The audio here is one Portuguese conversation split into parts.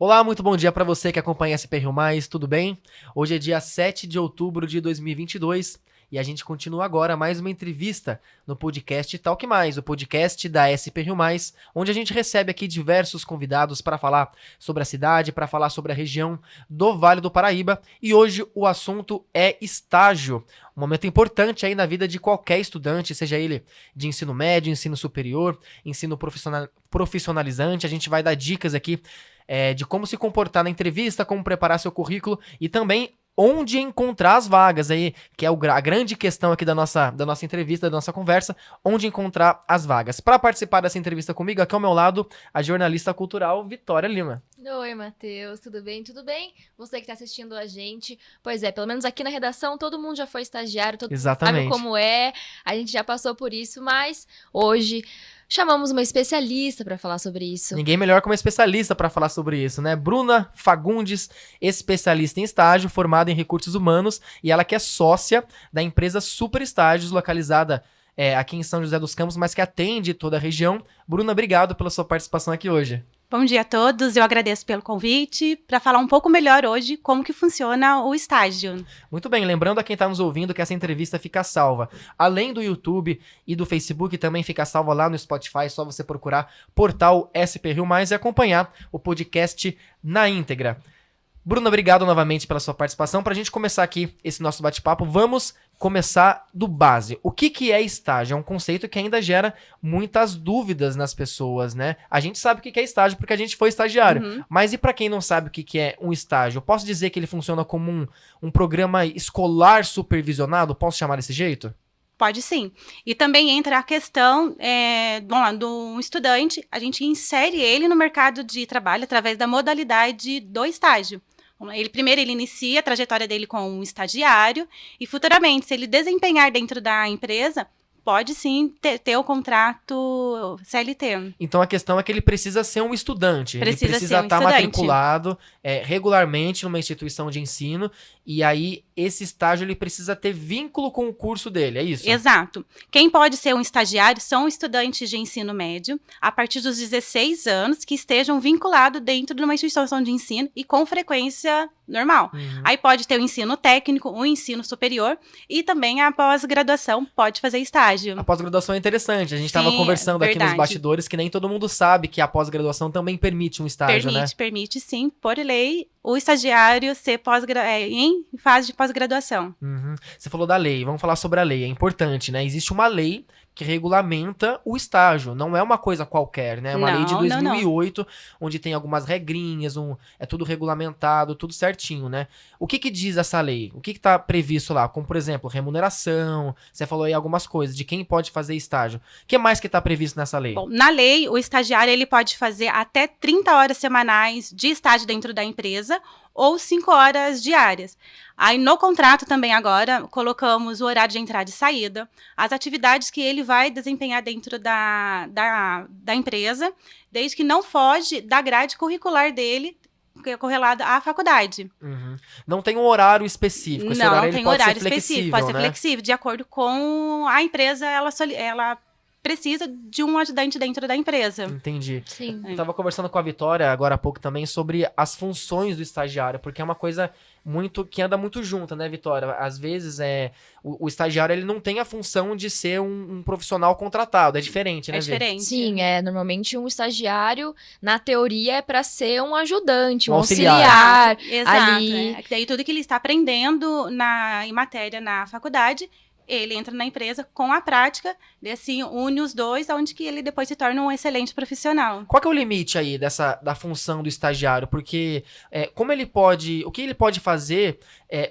Olá, muito bom dia para você que acompanha SP Rio Mais, tudo bem? Hoje é dia 7 de outubro de 2022 e a gente continua agora mais uma entrevista no podcast Talk Mais, o podcast da SP Rio Mais, onde a gente recebe aqui diversos convidados para falar sobre a cidade, para falar sobre a região do Vale do Paraíba, e hoje o assunto é estágio. Um momento importante aí na vida de qualquer estudante, seja ele de ensino médio, ensino superior, ensino profissionalizante. A gente vai dar dicas aqui de como se comportar na entrevista, como preparar seu currículo e também onde encontrar as vagas aí, que é a grande questão aqui da nossa entrevista, da nossa conversa, onde encontrar as vagas. Para participar dessa entrevista comigo, aqui ao meu lado, a jornalista cultural Vitória Lima. Oi, Matheus, tudo bem? Tudo bem? Você que está assistindo a gente. Pois é, pelo menos aqui na redação todo mundo já foi estagiário, todo mundo sabe como é, a gente já passou por isso, mas hoje chamamos uma especialista para falar sobre isso. Ninguém melhor que uma especialista para falar sobre isso, né? Bruna Fagundes, especialista em estágio, formada em recursos humanos, e ela que é sócia da empresa Super Estágios, localizada aqui em São José dos Campos, mas que atende toda a região. Bruna, obrigado pela sua participação aqui hoje. Bom dia a todos, eu agradeço pelo convite para falar um pouco melhor hoje como que funciona o estágio. Muito bem, lembrando a quem está nos ouvindo que essa entrevista fica salva. Além do YouTube e do Facebook, também fica salva lá no Spotify, só você procurar portal SP Rio Mais e acompanhar o podcast na íntegra. Bruna, obrigado novamente pela sua participação. Para a gente começar aqui esse nosso bate-papo, vamos começar do base. O que é estágio? É um conceito que ainda gera muitas dúvidas nas pessoas, né? A gente sabe o que é estágio porque a gente foi estagiário. Mas e para quem não sabe o que é um estágio? Eu posso dizer que ele funciona como um programa escolar supervisionado? Posso chamar desse jeito? Pode sim. E também entra a questão do estudante, a gente insere ele no mercado de trabalho através da modalidade do estágio. Primeiro ele inicia a trajetória dele como um estagiário e futuramente, se ele desempenhar dentro da empresa, pode sim ter o contrato CLT. Então a questão é que ele precisa ser um estudante. Ele precisa estar matriculado regularmente numa instituição de ensino. E aí esse estágio ele precisa ter vínculo com o curso dele, é isso? Exato. Quem pode ser um estagiário são estudantes de ensino médio a partir dos 16 anos que estejam vinculados dentro de uma instituição de ensino e com frequência normal. Aí pode ter o ensino técnico, o ensino superior e também a pós-graduação pode fazer estágio. A pós-graduação é interessante. A gente estava conversando aqui nos bastidores que nem todo mundo sabe que a pós-graduação também permite um estágio, né? Permite sim, por lei, o estagiário ser em fase de pós-graduação. Você falou da lei, vamos falar sobre a lei, é importante, né? Existe uma lei que regulamenta o estágio, não é uma coisa qualquer, né? É uma lei de 2008, onde tem algumas regrinhas, é tudo regulamentado, tudo certinho, né? O que diz essa lei? O que está previsto lá? Como, por exemplo, remuneração, você falou aí algumas coisas, de quem pode fazer estágio. O que mais que está previsto nessa lei? Bom, na lei, o estagiário ele pode fazer até 30 horas semanais de estágio dentro da empresa, ou 5 horas diárias. Aí no contrato também agora colocamos o horário de entrada e saída, as atividades que ele vai desempenhar dentro da empresa, desde que não foge da grade curricular dele, que é correlada à faculdade. Não tem um horário específico, esse horário ele pode ser flexível, pode ser flexível, de acordo com a empresa, ela precisa de um ajudante dentro da empresa. Entendi. Sim. Eu tava conversando com a Vitória agora há pouco também sobre as funções do estagiário, porque é uma coisa que anda muito junta, né, Vitória? Às vezes o estagiário ele não tem a função de ser um profissional contratado, é diferente, né? É diferente. Sim, normalmente um estagiário, na teoria, é para ser um ajudante, um auxiliar. Exato. Ali. Daí tudo que ele está aprendendo em matéria na faculdade, ele entra na empresa com a prática, e assim une os dois, onde que ele depois se torna um excelente profissional. Qual que é o limite aí da função do estagiário? Porque o que ele pode fazer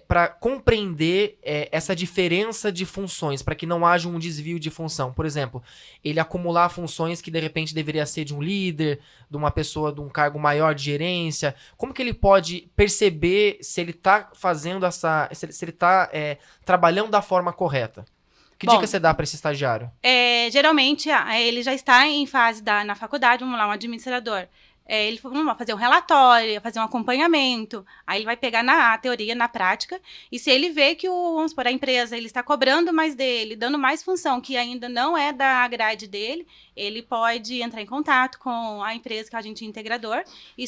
para compreender essa diferença de funções, para que não haja um desvio de função? Por exemplo, ele acumular funções que de repente deveria ser de um líder, de uma pessoa de um cargo maior de gerência. Como que ele pode perceber se ele está fazendo se ele está trabalhando da forma correta? Que dica você dá para esse estagiário? Geralmente, ele já está em fase na faculdade, vamos lá, um administrador. ele vai fazer um relatório, fazer um acompanhamento, aí ele vai pegar na teoria, na prática, e se ele vê que, vamos supor, a empresa ele está cobrando mais dele, dando mais função que ainda não é da grade dele, ele pode entrar em contato com a empresa, que é o agente integrador, e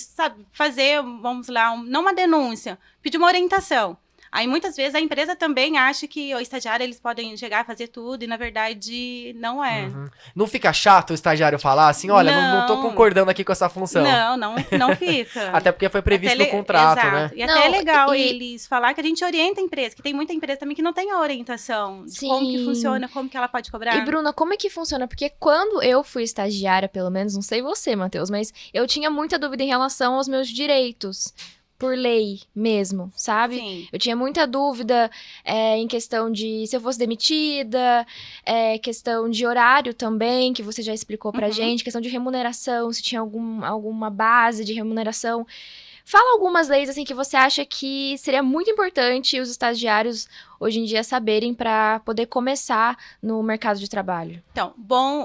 fazer, vamos lá, não uma denúncia, pedir uma orientação. Aí, muitas vezes, a empresa também acha que o estagiário, eles podem chegar a fazer tudo, e, na verdade, não é. Não fica chato o estagiário falar assim, olha, não tô concordando aqui com essa função? Não fica. Até porque foi previsto no contrato, exato, né? E até é legal eles falar que a gente orienta a empresa, que tem muita empresa também que não tem a orientação de como que funciona, como que ela pode cobrar. E, Bruna, como é que funciona? Porque quando eu fui estagiária, pelo menos, não sei você, Matheus, mas eu tinha muita dúvida em relação aos meus direitos. Por lei mesmo, sabe? Sim. Eu tinha muita dúvida em questão de se eu fosse demitida, questão de horário também, que você já explicou pra gente, questão de remuneração, se tinha alguma base de remuneração. Fala algumas leis assim que você acha que seria muito importante os estagiários hoje em dia saberem para poder começar no mercado de trabalho. Então,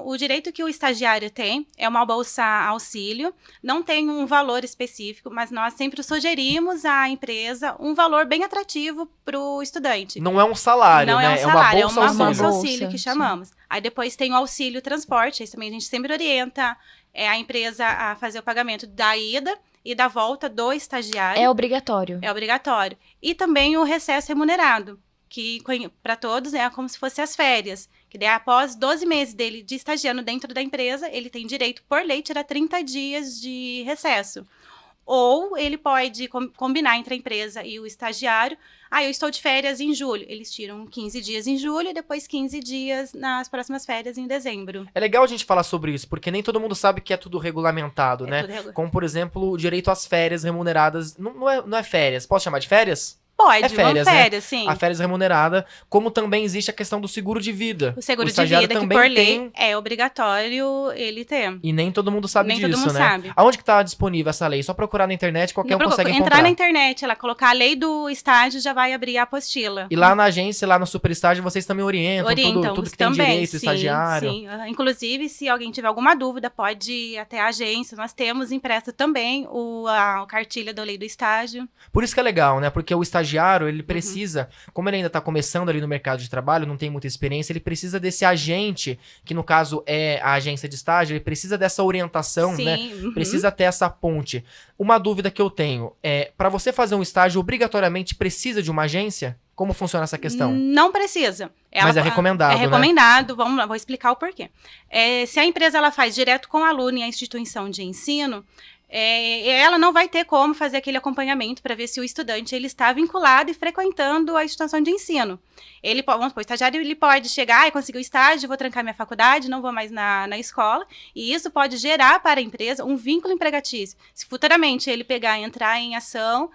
o direito que o estagiário tem é uma bolsa auxílio, não tem um valor específico, mas nós sempre sugerimos à empresa um valor bem atrativo para o estudante. Não é um salário, não né? É um salário, é uma bolsa auxílio que chamamos. Aí depois tem o auxílio transporte, aí também a gente sempre orienta a empresa a fazer o pagamento da ida e da volta do estagiário. É obrigatório. É obrigatório. E também o recesso remunerado, que para todos é como se fosse as férias, que daí após 12 meses dele de estagiando dentro da empresa, ele tem direito, por lei, tirar 30 dias de recesso. Ou ele pode combinar entre a empresa e o estagiário. Eu estou de férias em julho. Eles tiram 15 dias em julho e depois 15 dias nas próximas férias em dezembro. É legal a gente falar sobre isso, porque nem todo mundo sabe que é tudo regulamentado, né? Como, por exemplo, o direito às férias remuneradas. Não é férias. Posso chamar de férias? Pode, férias, férias, sim. A férias remunerada, como também existe a questão do seguro de vida. O seguro de vida, que por lei é obrigatório ele ter. E nem todo mundo sabe disso, todo mundo né? sabe. Aonde que tá disponível essa lei? Só procurar na internet, qualquer um consegue encontrar. Entrar na internet, colocar a lei do estágio, já vai abrir a apostila. E lá na agência, lá no Super Estágio, vocês também orientam tudo que tem direito, estagiário. Sim. Inclusive, se alguém tiver alguma dúvida, pode ir até a agência. Nós temos impresso também a cartilha da lei do estágio. Por isso que é legal, né? Porque o estagiário, ele precisa, como ele ainda tá começando ali no mercado de trabalho, não tem muita experiência, ele precisa desse agente, que no caso é a agência de estágio, ele precisa dessa orientação, né? Precisa ter essa ponte. Uma dúvida que eu tenho é, para você fazer um estágio, obrigatoriamente precisa de uma agência? Como funciona essa questão? Não precisa. Mas é recomendado, né? É recomendado, vamos lá, vou explicar o porquê. Se a empresa ela faz direto com o aluno e a instituição de ensino, ela não vai ter como fazer aquele acompanhamento para ver se o estudante ele está vinculado e frequentando a instituição de ensino. Vamos supor, o estagiário ele pode chegar e conseguir o estágio, vou trancar minha faculdade, não vou mais na escola, e isso pode gerar para a empresa um vínculo empregatício. Se futuramente ele pegar e entrar em ação,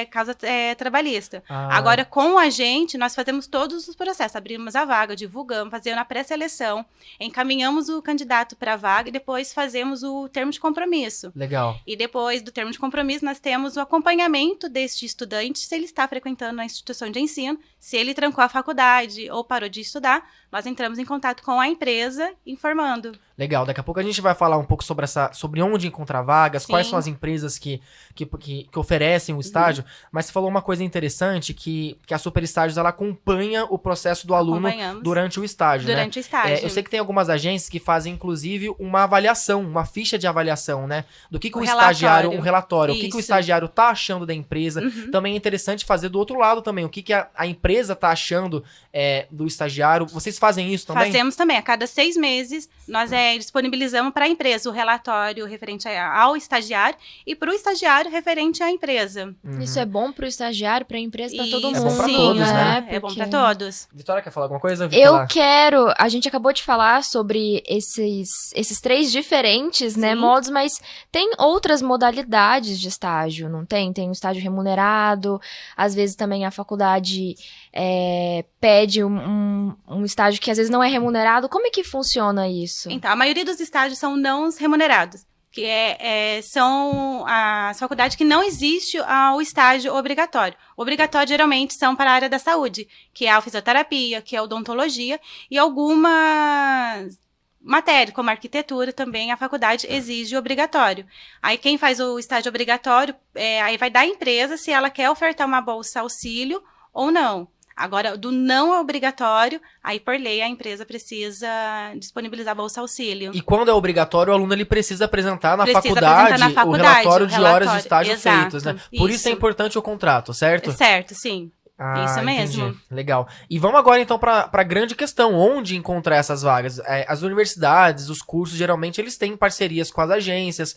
causa trabalhista. Agora, com a gente, nós fazemos todos os processos. Abrimos a vaga, divulgamos, fazemos a pré-seleção, encaminhamos o candidato para a vaga e depois fazemos o termo de compromisso. Legal. E depois do termo de compromisso, nós temos o acompanhamento deste estudante, se ele está frequentando a instituição de ensino, se ele trancou a faculdade ou parou de estudar, nós entramos em contato com a empresa, informando. Legal, daqui a pouco a gente vai falar um pouco sobre onde encontrar vagas, quais são as empresas que oferecem o estágio, mas você falou uma coisa interessante, que a Super Estágios, ela acompanha o processo do aluno durante o estágio, Durante o estágio. Eu sei que tem algumas agências que fazem, inclusive, uma avaliação, uma ficha de avaliação, né? Do que o estagiário, um relatório, o que o estagiário tá achando da empresa. Também é interessante fazer do outro lado também, o que a empresa tá achando do estagiário. Vocês fazem isso também? Fazemos também. A cada 6 meses, nós disponibilizamos para a empresa o relatório referente ao estagiário e para o estagiário referente à empresa. Isso é bom para o estagiário, para a empresa, para todo mundo. É bom para todos, né? É bom para todos. Vitória, quer falar alguma coisa? A gente acabou de falar sobre esses 3 diferentes, né, modos, mas tem outras modalidades de estágio, não tem? Tem o estágio remunerado, às vezes também a faculdade pede um estágio que às vezes não é remunerado. Como é que funciona isso? Então, a maioria dos estágios são não remunerados, que são as faculdades que não existe o estágio obrigatório. Obrigatório, geralmente, são para a área da saúde, que é a fisioterapia, que é a odontologia, e algumas matéria, como arquitetura também, a faculdade exige obrigatório. Aí quem faz o estágio obrigatório, aí vai dar à empresa se ela quer ofertar uma bolsa auxílio ou não. Agora, do não obrigatório, aí por lei a empresa precisa disponibilizar bolsa auxílio. E quando é obrigatório, o aluno ele precisa apresentar na faculdade o relatório de horas de estágio feitos, né? Por isso é importante o contrato, certo? Certo, sim. Isso mesmo. Entendi. Legal. E vamos agora então para a grande questão, onde encontrar essas vagas? As universidades, os cursos, geralmente eles têm parcerias com as agências,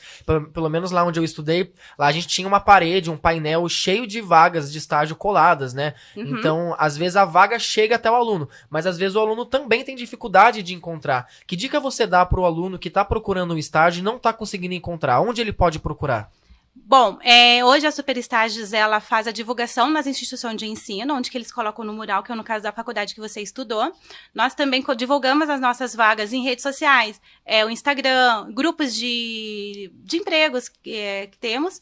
pelo menos lá onde eu estudei, lá a gente tinha uma parede, um painel cheio de vagas de estágio coladas, né? Uhum. Então, às vezes a vaga chega até o aluno, mas às vezes o aluno também tem dificuldade de encontrar. Que dica você dá para o aluno que está procurando um estágio e não está conseguindo encontrar? Onde ele pode procurar? Bom, hoje a Super Estágios, ela faz a divulgação nas instituições de ensino, onde que eles colocam no mural, que é no caso da faculdade que você estudou. Nós também divulgamos as nossas vagas em redes sociais, o Instagram, grupos de empregos que temos.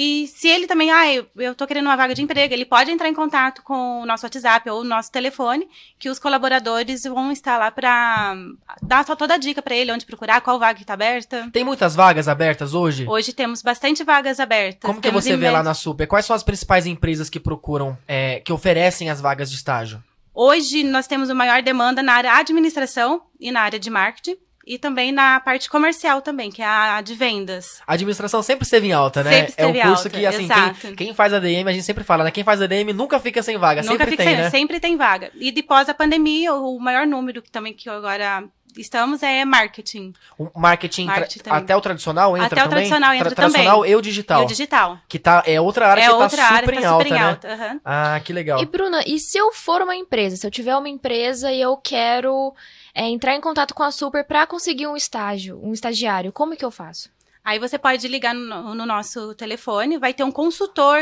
E se ele também, eu tô querendo uma vaga de emprego, ele pode entrar em contato com o nosso WhatsApp ou o nosso telefone, que os colaboradores vão estar lá para dar toda a dica para ele, onde procurar, qual vaga que tá aberta. Tem muitas vagas abertas hoje? Hoje temos bastante vagas abertas. Como que você vê lá na Super? Quais são as principais empresas que procuram, que oferecem as vagas de estágio? Hoje nós temos a maior demanda na área administração e na área de marketing. E também na parte comercial também, que é a de vendas. A administração sempre esteve em alta, né? Sempre esteve é um curso alta, que, assim, quem faz ADM, a gente sempre fala, né? Quem faz ADM nunca fica sem vaga, nunca sempre tem, né? Sempre tem vaga. E depois a pandemia, o maior número que agora estamos é marketing. O marketing até o tradicional entra também? Até o tradicional entra tradicional também. E o digital. E o digital. Que é outra área que tá super em alta, né? Uhum. Ah, que legal. E Bruna, e se eu for uma empresa, se eu tiver uma empresa e eu quero entrar em contato com a Super para conseguir um estágio, um estagiário, como é que eu faço? Aí você pode ligar no nosso telefone, vai ter um consultor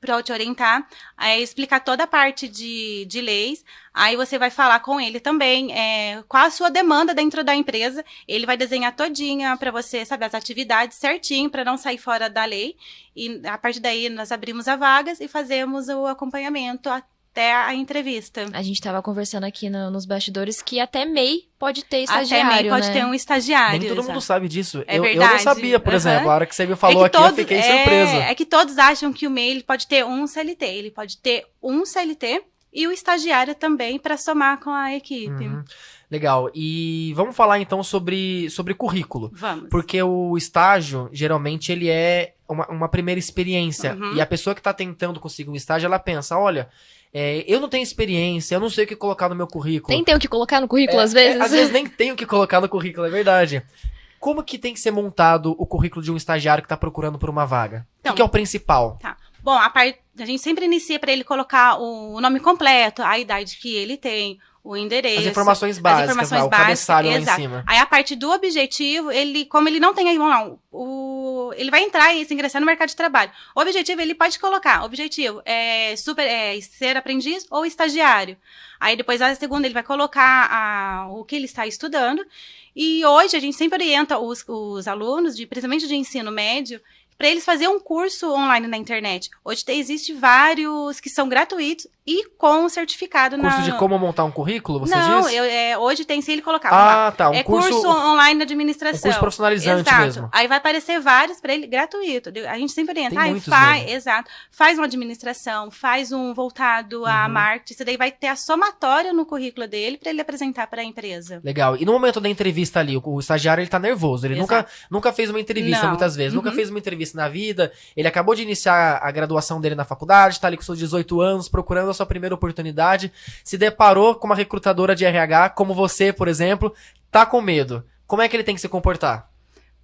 para te orientar, explicar toda a parte de leis. Aí você vai falar com ele também qual a sua demanda dentro da empresa. Ele vai desenhar todinha para você saber as atividades certinho, para não sair fora da lei. E a partir daí nós abrimos as vagas e fazemos o acompanhamento até a entrevista. A gente estava conversando aqui nos bastidores que até MEI pode ter estagiário, Até MEI pode né? ter um estagiário. Nem todo mundo sabe disso. É eu verdade. não sabia, por exemplo. A hora que você me falou aqui, eu fiquei surpresa. É que todos acham que o MEI ele pode ter um CLT. Ele pode ter um CLT e o estagiário também para somar com a equipe. Uhum. Legal. E vamos falar então sobre currículo. Vamos. Porque o estágio, geralmente, ele é uma primeira experiência. Uhum. E a pessoa que está tentando conseguir um estágio, ela pensa, olha, eu não tenho experiência, eu não sei o que colocar no meu currículo. Nem tem o que colocar no currículo, às vezes. Às vezes nem tem o que colocar no currículo, é verdade. Como que tem que ser montado o currículo de um estagiário que está procurando por uma vaga? Então, o que é o principal? Tá. Bom, a gente sempre inicia para ele colocar o nome completo, a idade que ele tem, o endereço. As informações básicas, o cabeçalho lá em cima. Aí a parte do objetivo, como ele não tem aí, ele vai entrar e se ingressar no mercado de trabalho. O objetivo, ele pode colocar, objetivo ser aprendiz ou estagiário. Aí depois, a segunda, ele vai colocar o que ele está estudando. E hoje, a gente sempre orienta os alunos, principalmente de ensino médio, para eles fazerem um curso online na internet. Hoje existe vários que são gratuitos e com certificado. Curso de como montar um currículo, você não, diz? Hoje tem, se ele colocar. Tá. Curso online de administração. Um curso profissionalizante. Exato. Mesmo. Aí vai aparecer vários para ele gratuito. A gente sempre orienta. Exato. Faz uma administração, faz um voltado a marketing. Isso daí vai ter a somatória no currículo dele para ele apresentar para a empresa. Legal. E no momento da entrevista ali, o estagiário ele tá nervoso. Ele nunca fez uma entrevista, muitas vezes. Nunca fez uma entrevista na vida. Ele acabou de iniciar a graduação dele na faculdade, tá ali com seus 18 anos, procurando a sua primeira oportunidade, se deparou com uma recrutadora de RH, como você, por exemplo, tá com medo. Como é que ele tem que se comportar?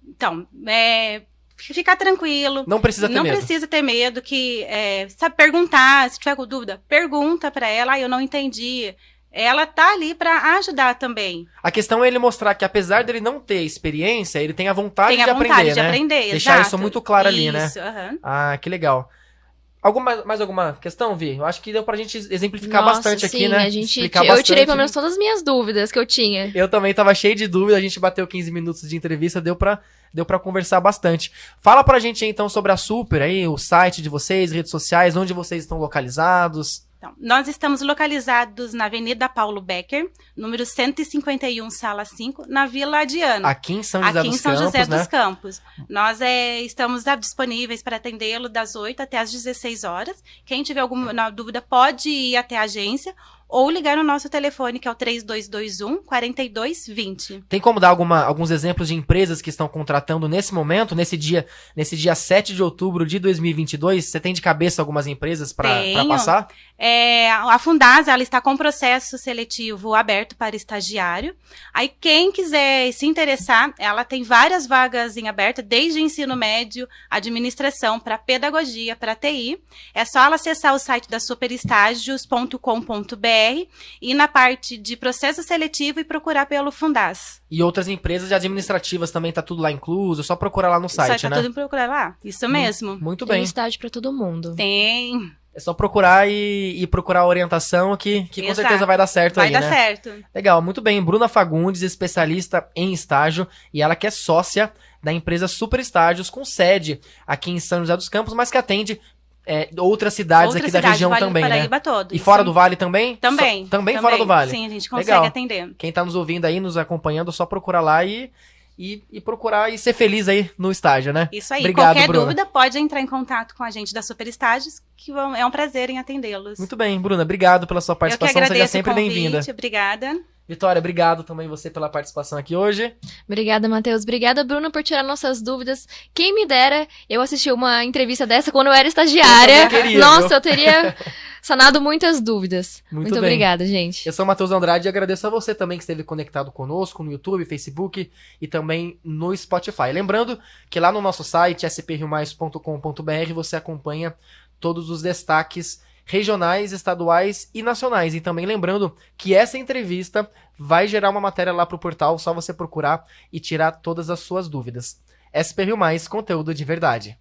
Então, ficar tranquilo. Não precisa ter medo. Não precisa ter medo, sabe, perguntar, se tiver com dúvida, pergunta pra ela, eu não entendi. Ela tá ali pra ajudar também. A questão é ele mostrar que, apesar dele não ter experiência, ele tem a vontade de aprender, né? Tem a vontade de aprender, deixar isso muito claro ali, né? Isso, aham. Ah, que legal. Mais alguma questão, Vi? Eu acho que deu pra gente exemplificar bastante sim, aqui, né? Eu tirei pelo menos todas as minhas dúvidas que eu tinha. Eu também tava cheio de dúvida, a gente bateu 15 minutos de entrevista, deu pra conversar bastante. Fala pra gente aí, então, sobre a Super, aí, o site de vocês, redes sociais, onde vocês estão localizados. Então, nós estamos localizados na Avenida Paulo Becker, número 151, sala 5, na Vila Adiana. Aqui em São José dos Campos. Nós estamos disponíveis para atendê-lo das 8 até as 16 horas. Quem tiver alguma dúvida pode ir até a agência ou ligar no nosso telefone, que é o 3221-4220. Tem como dar alguns exemplos de empresas que estão contratando nesse momento, nesse dia 7 de outubro de 2022? Você tem de cabeça algumas empresas para passar? A Fundasa, ela está com processo seletivo aberto para estagiário. Aí quem quiser se interessar, ela tem várias vagas em aberto, desde ensino médio, administração, para pedagogia, para TI. É só ela acessar o site da superestágios.com.br e na parte de processo seletivo e procurar pelo Fundas. E outras empresas administrativas também, tá tudo lá incluso, é só procurar lá no site, né? Tá tudo procurar lá, isso mesmo. Muito bem. Tem estágio para todo mundo. Tem. É só procurar e procurar a orientação que com certeza vai dar certo aí, né? Vai dar certo. Legal, muito bem. Bruna Fagundes, especialista em estágio, e ela que é sócia da empresa Super Estágios, com sede aqui em São José dos Campos, mas que atende outras cidades aqui da região vale também, Paraíba né? Todo, e fora do Vale também? Também. Também fora do Vale? Sim, a gente consegue Legal. atender. Quem tá nos ouvindo aí, nos acompanhando, é só procurar lá e procurar e ser feliz aí no estágio, né? Isso aí. Obrigado, Qualquer Bruna. dúvida, pode entrar em contato com a gente da Super Estágios, que é um prazer em atendê-los. Muito bem, Bruna, obrigado pela sua participação, seja sempre bem-vinda. Obrigada. Vitória, obrigado também você pela participação aqui hoje. Obrigada, Matheus. Obrigada, Bruna, por tirar nossas dúvidas. Quem me dera, eu assisti uma entrevista dessa quando eu era estagiária. Eu teria sanado muitas dúvidas. Muito obrigada, gente. Eu sou o Matheus Andrade e agradeço a você também que esteve conectado conosco no YouTube, Facebook e também no Spotify. Lembrando que lá no nosso site, sprriomais.com.br, você acompanha todos os destaques regionais, estaduais e nacionais. E também lembrando que essa entrevista vai gerar uma matéria lá pro portal, só você procurar e tirar todas as suas dúvidas. SP Rio Mais, conteúdo de verdade.